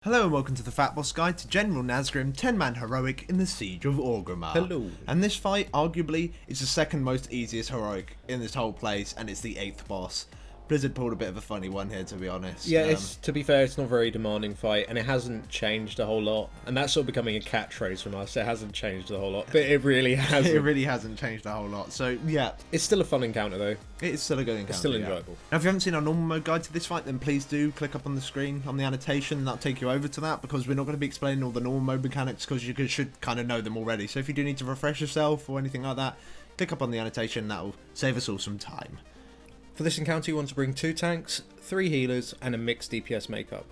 Hello and welcome to the FatBoss Guide to General Nazgrim 10-man heroic in the Siege of Orgrimmar. Hello. And this fight, arguably, is the second most easiest heroic in this whole place, and it's the 8th boss. Blizzard pulled a bit of a funny one here, to be honest. Yeah, it's to be fair, it's not a very demanding fight, and it hasn't changed a whole lot. And that's sort of becoming a catchphrase from us. It hasn't changed a whole lot, but it really hasn't. It really hasn't changed a whole lot. So, yeah. It's still a fun encounter, though. It is still a good encounter. It's still enjoyable. Now, if you haven't seen our normal mode guide to this fight, then please do click up on the screen on the annotation, and that'll take you over to that, because we're not going to be explaining all the normal mode mechanics, because you should kind of know them already. So if you do need to refresh yourself or anything like that, click up on the annotation. That'll save us all some time. For this encounter, you want to bring 2 tanks, 3 healers, and a mixed DPS makeup.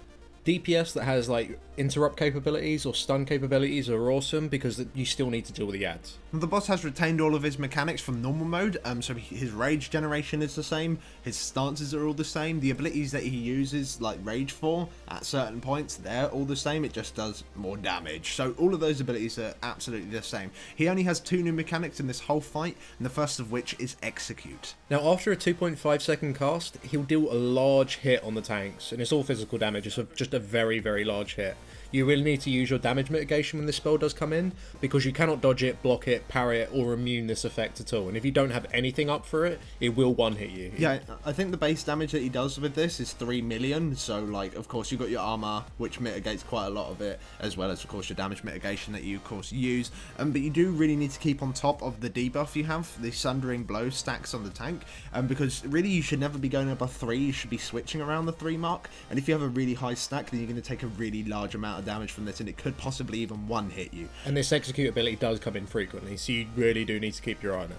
DPS that has like interrupt capabilities or stun capabilities are awesome because you still need to deal with the ads. The boss has retained all of his mechanics from normal mode, so his rage generation is the same, his stances are all the same, the abilities that he uses like rage for at certain points, they're all the same, it just does more damage. So all of those abilities are absolutely the same. He only has 2 new mechanics in this whole fight, and the first of which is execute. Now after a 2.5 second cast, he'll deal a large hit on the tanks, and it's all physical damage, it's just a very, very large hit. You really need to use your damage mitigation when this spell does come in, because you cannot dodge it, block it, parry it, or immune this effect at all. And if you don't have anything up for it, it will one-hit you. Yeah, I think the base damage that he does with this is 3 million, so like, of course, you've got your armor, which mitigates quite a lot of it, as well as, of course, your damage mitigation that you, of course, use. But you do really need to keep on top of the debuff you have, the Sundering Blow stacks on the tank, because really you should never be going above 3, you should be switching around the 3 mark, and if you have a really high stack, then you're going to take a really large amount of damage from this, and it could possibly even one-hit you. And this execute ability does come in frequently, so you really do need to keep your eye on it.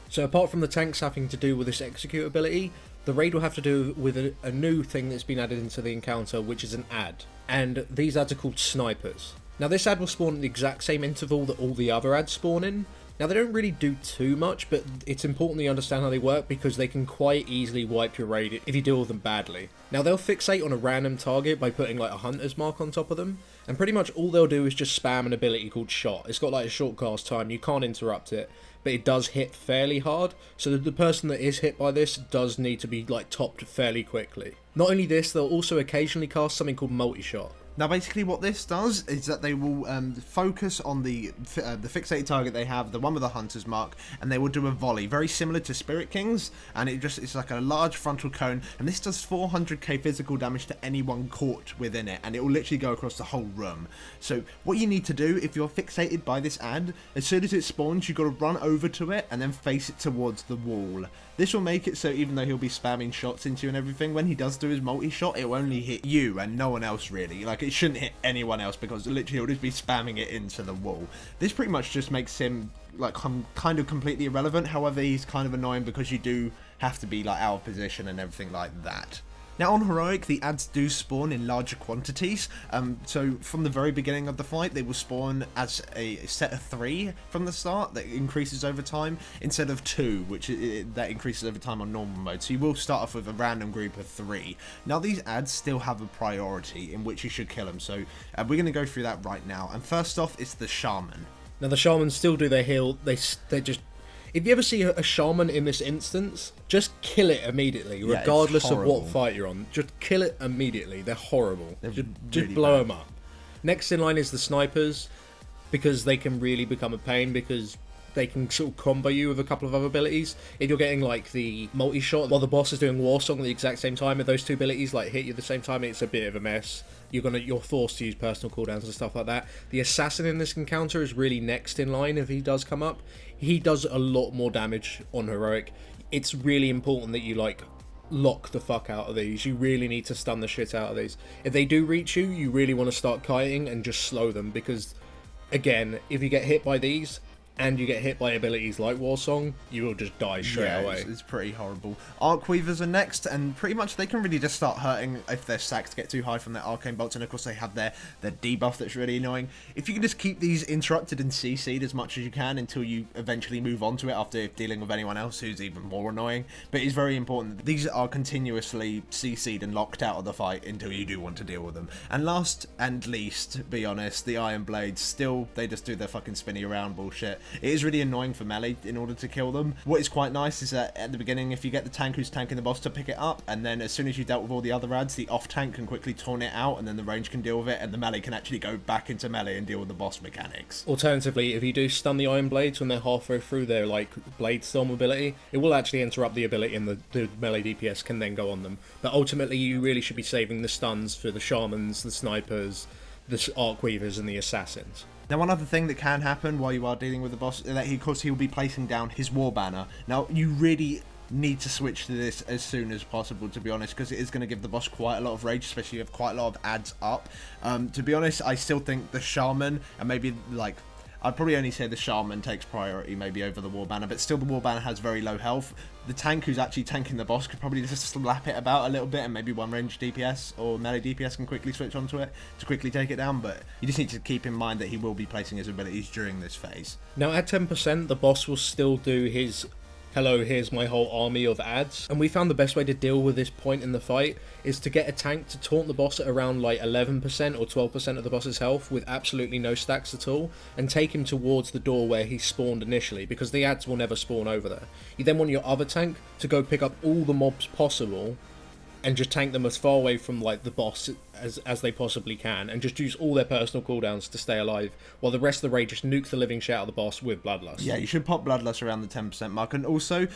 So apart from the tanks having to do with this execute ability, the raid will have to do with a new thing that's been added into the encounter, which is an ad. And these ads are called snipers. Now this ad will spawn at the exact same interval that all the other ads spawn in. Now they don't really do too much, but it's important that you understand how they work because they can quite easily wipe your raid if you deal with them badly. Now they'll fixate on a random target by putting like a hunter's mark on top of them, and pretty much all they'll do is just spam an ability called shot. It's got like a short cast time, you can't interrupt it, but it does hit fairly hard, so the person that is hit by this does need to be like topped fairly quickly. Not only this, they'll also occasionally cast something called multi-shot. Now basically what this does is that they will focus on the fixated target they have, the one with the hunter's mark, and they will do a volley, very similar to Spirit King's, and it's like a large frontal cone, and this does 400k physical damage to anyone caught within it, and it will literally go across the whole room. So what you need to do if you're fixated by this ad, as soon as it spawns, you've got to run over to it and then face it towards the wall. This will make it so even though he'll be spamming shots into you and everything, when he does do his multi-shot, it will only hit you and no one else really. Like, it shouldn't hit anyone else because literally he'll just be spamming it into the wall. This pretty much just makes him like kind of completely irrelevant. However, he's kind of annoying because you do have to be like out of position and everything like that. Now on Heroic, the ads do spawn in larger quantities, so from the very beginning of the fight, they will spawn as a set of 3 from the start that increases over time, instead of 2, which that increases over time on normal mode. So you will start off with a random group of 3. Now these ads still have a priority in which you should kill them, so we're going to go through that right now. And first off, it's the Shaman. Now the Shamans still do their heal, they just... If you ever see a Shaman in this instance, just kill it immediately, regardless of what fight you're on. Just kill it immediately. They're horrible. Just blow them up. Next in line is the Snipers, because they can really become a pain, because they can sort of combo you with a couple of other abilities. If you're getting like the multi-shot while the boss is doing War Song at the exact same time, and those 2 abilities like hit you at the same time, it's a bit of a mess. You're forced to use personal cooldowns and stuff like that. The Assassin in this encounter is really next in line if he does come up. He does a lot more damage on Heroic. It's really important that you like lock the fuck out of these. You really need to stun the shit out of these. If they do reach you, you really want to start kiting and just slow them, because again, if you get hit by these and you get hit by abilities like War Song, you will just die straight away. It's pretty horrible. Arc Weavers are next, and pretty much they can really just start hurting if their stacks get too high from their arcane bolts, and of course they have their debuff that's really annoying. If you can just keep these interrupted and CC'd as much as you can until you eventually move on to it after dealing with anyone else who's even more annoying. But it's very important that these are continuously CC'd and locked out of the fight until you do want to deal with them. And last and least, be honest, the Iron Blades, still, they just do their fucking spinny around bullshit. It is really annoying for melee in order to kill them. What is quite nice is that at the beginning, if you get the tank who's tanking the boss to pick it up, and then as soon as you dealt with all the other ads, the off tank can quickly taunt it out, and then the range can deal with it, and the melee can actually go back into melee and deal with the boss mechanics. Alternatively, if you do stun the Iron Blades when they're halfway through their like blade storm ability, it will actually interrupt the ability, and the melee DPS can then go on them. But ultimately, you really should be saving the stuns for the Shamans, the Snipers, the Arcweavers, and the Assassins. Now, one other thing that can happen while you are dealing with the boss is that he will be placing down his war banner. Now, you really need to switch to this as soon as possible, to be honest, because it is going to give the boss quite a lot of rage, especially if quite a lot of ads up. To be honest, I still think the Shaman, and maybe like, I'd probably only say the Shaman takes priority maybe over the war banner, but still the war banner has very low health. The tank who's actually tanking the boss could probably just slap it about a little bit, and maybe one range DPS or melee DPS can quickly switch onto it to quickly take it down, but you just need to keep in mind that he will be placing his abilities during this phase. Now at 10%, the boss will still do his hello, here's my whole army of ads. And we found the best way to deal with this point in the fight is to get a tank to taunt the boss at around like 11% or 12% of the boss's health with absolutely no stacks at all, and take him towards the door where he spawned initially, because the ads will never spawn over there. You then want your other tank to go pick up all the mobs possible and just tank them as far away from like the boss as they possibly can, and just use all their personal cooldowns to stay alive, while the rest of the raid just nuke the living shit out of the boss with Bloodlust. Yeah, you should pop Bloodlust around the 10% mark, and also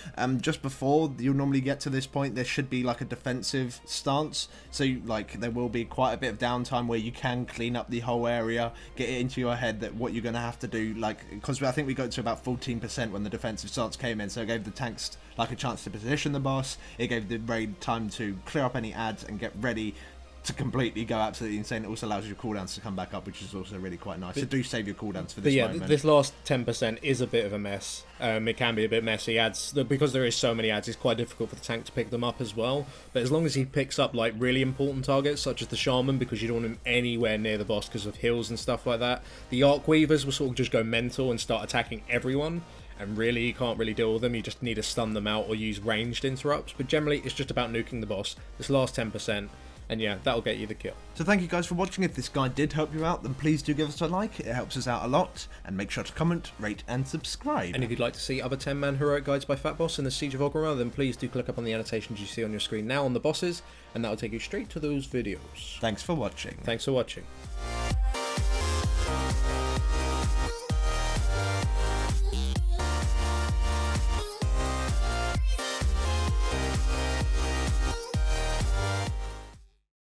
just before you'll normally get to this point, there should be like a defensive stance, so like there will be quite a bit of downtime where you can clean up the whole area, get it into your head that what you're going to have to do, like, because I think we got to about 14% when the defensive stance came in, so it gave the tanks like a chance to position the boss, it gave the raid time to clear up any ads and get ready to completely go absolutely insane. It also allows your cooldowns to come back up, which is also really quite nice. So do save your cooldowns for this moment. This last 10% is a bit of a mess. It can be a bit messy. Ads, because there is so many ads, it's quite difficult for the tank to pick them up as well. But as long as he picks up like really important targets, such as the Shaman, because you don't want him anywhere near the boss because of heals and stuff like that. The Arcweavers will sort of just go mental and start attacking everyone. And really, you can't really deal with them. You just need to stun them out or use ranged interrupts. But generally, it's just about nuking the boss. This last 10%. And yeah, that'll get you the kill. So thank you guys for watching. If this guide did help you out, then please do give us a like. It helps us out a lot. And make sure to comment, rate, and subscribe. And if you'd like to see other 10-man heroic guides by FatBoss in the Siege of Orgrimmar, then please do click up on the annotations you see on your screen now on the bosses, and that'll take you straight to those videos. Thanks for watching. Thanks for watching.